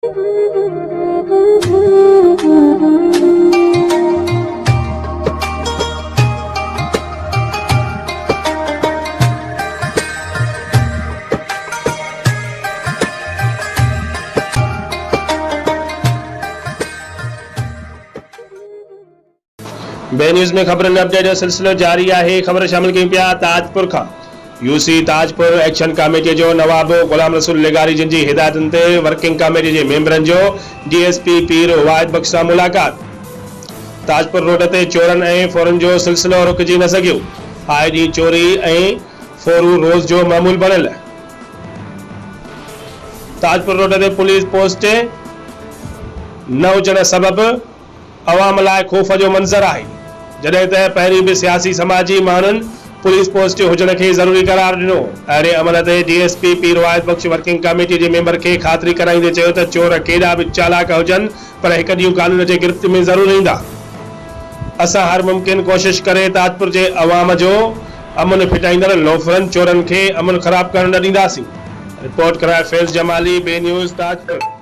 बे न्यूज़ में खबर अपडेट जो सिलसिलो जारी है। खबर शामिल कयूं पिया ताजपुर का यूसी ताजपुर एक्शन कमेटी जो नवाब गुलाम रसूल लेगारी जिन जी हिदायतन ते वर्किंग कमेटी के मेंबरन जो डीएसपी पीर वाहिद बख्श सां मुलाकात। ताजपुर रोड ते चोरन ए फोरन जो सिलसिलो रुकजी न सकियो। आए डी चोरी ए फोरू रोज जो मामूल बनल। ताजपुर रोड ते पुलिस पोस्ट न हुजण सबब अवाम लाइ खौफ जो मंजर है। जडे त पहिरीं भी सियासी समाजी मानन पुलिस पोस्ट हुजण के जरूरी करार दिनो। अड़े अमल ते डीएसपी पीर वाहिद बख्श वर्किंग कमेटी के मेंबर के खातरी कराइंदे चयो त चोर केड़ा भी चालाक हुजन पर एक ॾींहुं कानून के गिरफ्त में जरूर ईंदा। असां हर मुमकिन कोशिश करे ताजपुर के अवाम जो अमन फिटाईंदड़ लोफरन चोरन के अमन खराब करण न ॾींदासीं। रिपोर्ट कराए फैज़ जमाली, बे न्यूज़ ताजपुर।